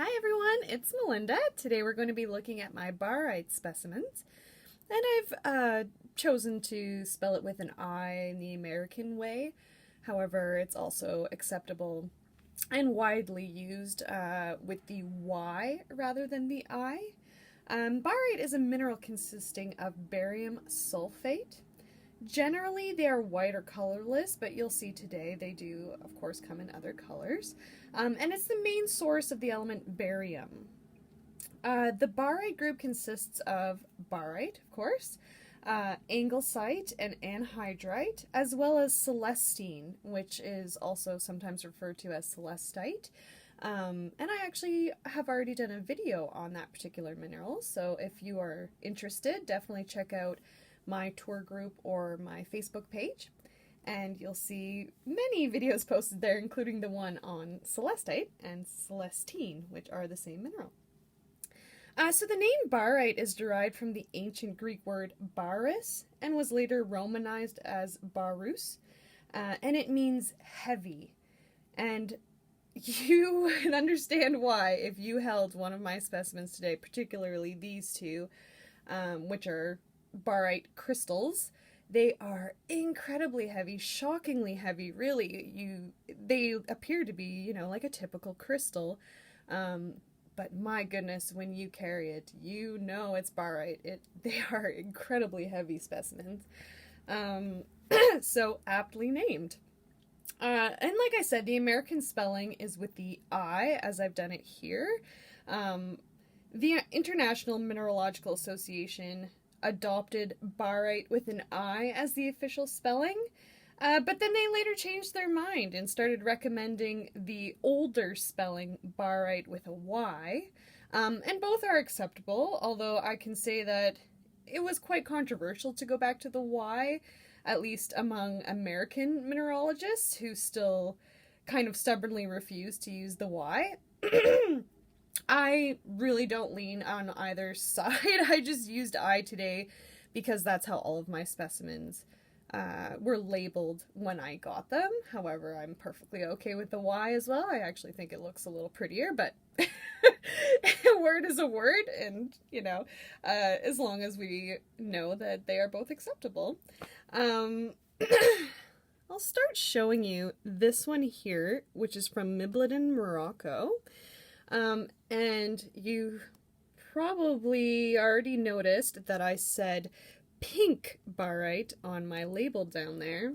Hi everyone, it's Melinda. Today we're going to be looking at my Barite specimens, and I've chosen to spell it with an I in the American way. However, it's also acceptable and widely used with the Y rather than the I. Barite is a mineral consisting of barium sulfate. Generally, they are white or colorless, but you'll see today they do, of course, come in other colors. And it's the main source of the element barium. The barite group consists of barite, of course, anglesite and anhydrite, as well as celestine, which is also sometimes referred to as celestite. And I actually have already done a video on that particular mineral, so if you are interested, definitely check out my tour group or my Facebook page, and you'll see many videos posted there, including the one on celestite and celestine, which are the same mineral. So the name barite is derived from the ancient Greek word baris and was later romanized as barus, and it means heavy. And you would understand why if you held one of my specimens today, particularly these two, which are Barite Crystals. They are incredibly heavy, shockingly heavy, really. They appear to be, like a typical crystal, but my goodness, when you carry it, you know it's barite. They are incredibly heavy specimens, so aptly named. And like I said, the American spelling is with the I, as I've done it here. The International Mineralogical Association adopted barite with an I as the official spelling, but then they later changed their mind and started recommending the older spelling barite with a Y, and both are acceptable, although I can say that it was quite controversial to go back to the Y, at least among American mineralogists who still kind of stubbornly refuse to use the Y. I really don't lean on either side. I just used I today because that's how all of my specimens were labeled when I got them. However, I'm perfectly okay with the Y as well. I actually think it looks a little prettier, but a word is a word, and, as long as we know that they are both acceptable. I'll start showing you this one here, which is from Mibladin, Morocco. And you probably already noticed that I said pink barite on my label down there.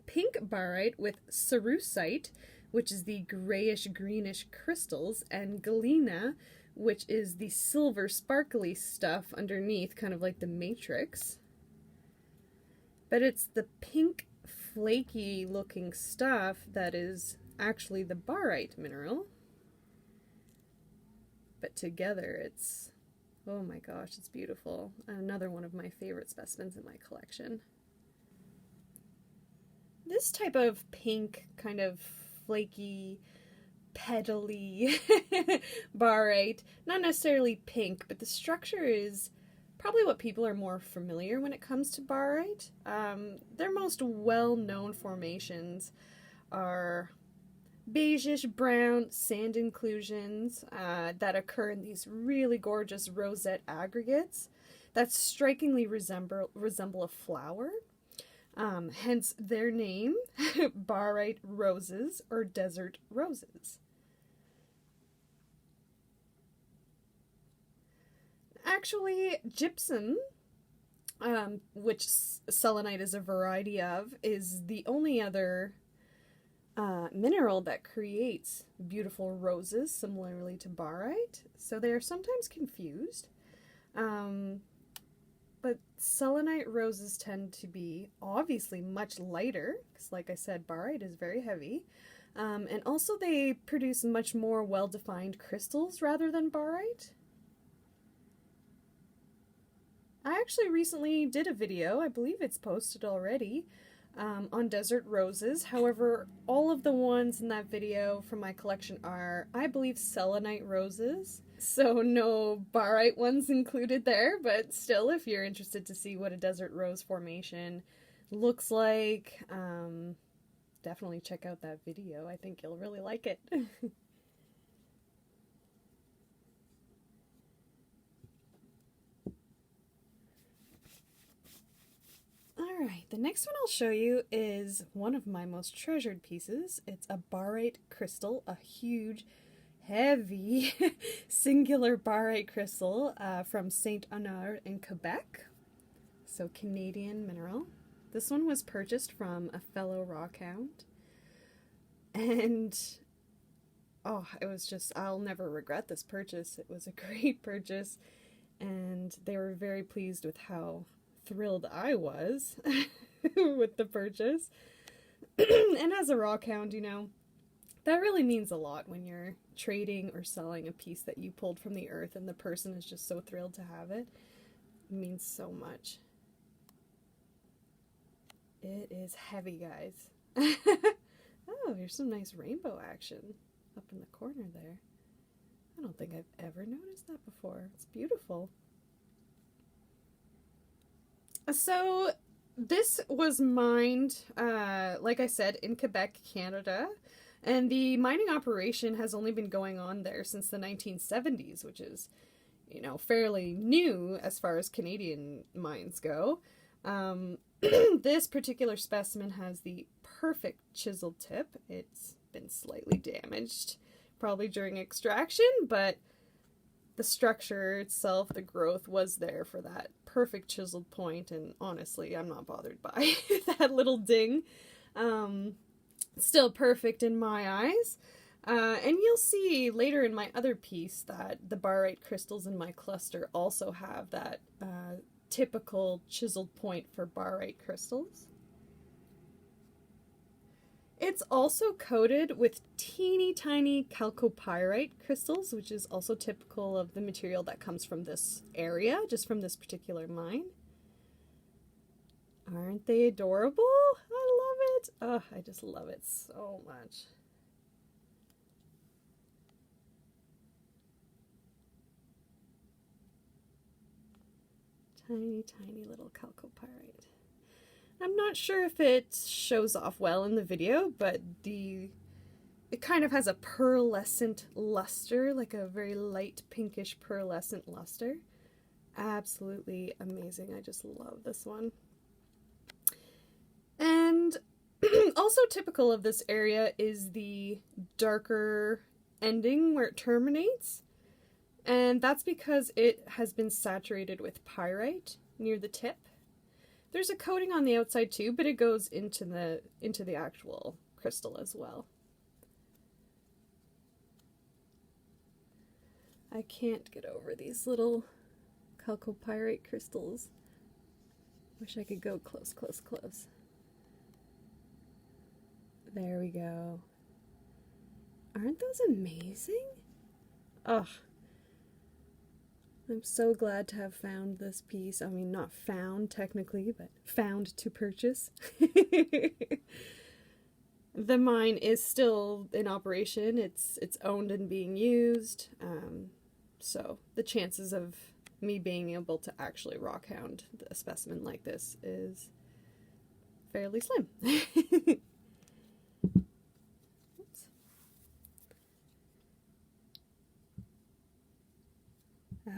Pink barite with cerussite, which is the grayish-greenish crystals, and galena, which is the silver sparkly stuff underneath, kind of like the matrix. But it's the pink flaky looking stuff that is actually the barite mineral. But together it's, oh my gosh, it's beautiful. Another one of my favorite specimens in my collection. This type of pink, kind of flaky, petally barite, not necessarily pink, but the structure is probably what people are more familiar when it comes to barite. Their most well-known formations are beigeish brown sand inclusions that occur in these really gorgeous rosette aggregates that strikingly resemble a flower. Hence their name, Barite Roses or Desert Roses. Actually, gypsum, which selenite is a variety of, is the only other mineral that creates beautiful roses similarly to barite, so they are sometimes confused. But selenite roses tend to be obviously much lighter, because like I said, barite is very heavy, and also they produce much more well-defined crystals rather than barite. I actually recently did a video, I believe it's posted already, on desert roses. However, all of the ones in that video from my collection are, I believe, selenite roses. So no barite ones included there, but still, if you're interested to see what a desert rose formation looks like, definitely check out that video. I think you'll really like it. Alright, the next one I'll show you is one of my most treasured pieces. It's a Barite Crystal, a huge, heavy, singular Barite Crystal from Saint Honore in Quebec. So Canadian mineral. This one was purchased from a fellow rockhound. And oh, it was just, I'll never regret this purchase. It was a great purchase, and they were very pleased with how thrilled I was with the purchase. And as a rockhound, you know, that really means a lot when you're trading or selling a piece that you pulled from the earth and the person is just so thrilled to have it. It means so much. It is heavy, guys. Oh, here's some nice rainbow action up in the corner there. I don't think I've ever noticed that before. It's beautiful. So this was mined, like I said, in Quebec, Canada, and the mining operation has only been going on there since the 1970s, which is, you know, fairly new as far as Canadian mines go. This particular specimen has the perfect chiseled tip. It's been slightly damaged, probably during extraction, but the structure itself, the growth was there for that perfect chiseled point, and honestly, I'm not bothered by that little ding. Still perfect in my eyes. And you'll see later in my other piece that the Barite crystals in my cluster also have that typical chiseled point for Barite crystals. It's also coated with teeny tiny chalcopyrite crystals, which is also typical of the material that comes from this area, just from this particular mine. Aren't they adorable? I love it. Oh, I just love it so much. Tiny, tiny little chalcopyrite. I'm not sure if it shows off well in the video, but it kind of has a pearlescent luster, like a very light pinkish pearlescent luster. Absolutely amazing. I just love this one. And also typical of this area is the darker ending where it terminates. And that's because it has been saturated with pyrite near the tip. There's a coating on the outside too, but it goes into the actual crystal as well. I can't get over these little chalcopyrite crystals. Wish I could go close, close, close. There we go. Aren't those amazing? Ugh. I'm so glad to have found this piece. I mean, not found technically, but found to purchase. The mine is still in operation. It's owned and being used. So the chances of me being able to actually rockhound a specimen like this is fairly slim.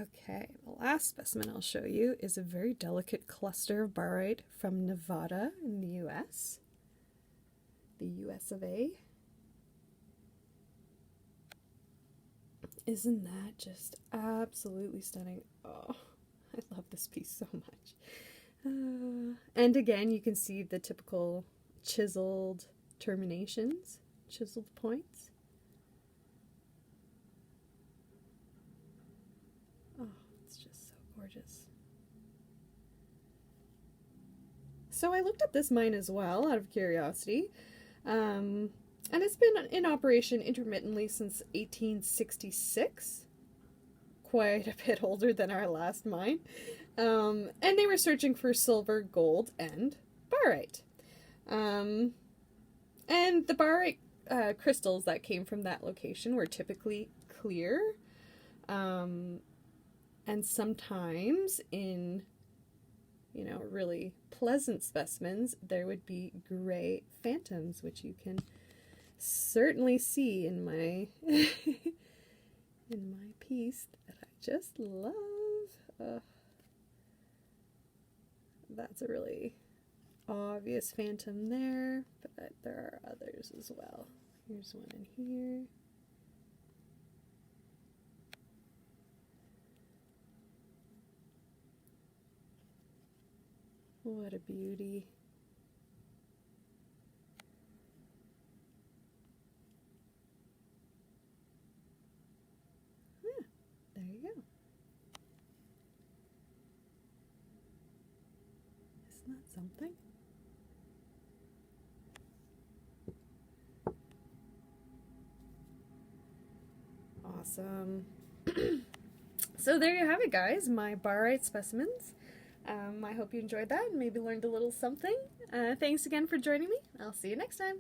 Okay, the last specimen I'll show you is a very delicate cluster of barite from Nevada in the US. The US of A. Isn't that just absolutely stunning? Oh, I love this piece so much. And again, you can see the typical chiseled terminations, chiseled points. Gorgeous. So I looked up this mine as well, out of curiosity, and it's been in operation intermittently since 1866, quite a bit older than our last mine, and they were searching for silver, gold, and barite. And the barite crystals that came from that location were typically clear, and sometimes in, you know, really pleasant specimens, there would be gray phantoms, which you can certainly see in my in my piece that I just love. That's a really obvious phantom there, but there are others as well. Here's one in here. What a beauty. Yeah, there you go. Isn't that something? Awesome. So there you have it, guys, my Barite specimens. I hope you enjoyed that and maybe learned a little something. Thanks again for joining me. I'll see you next time.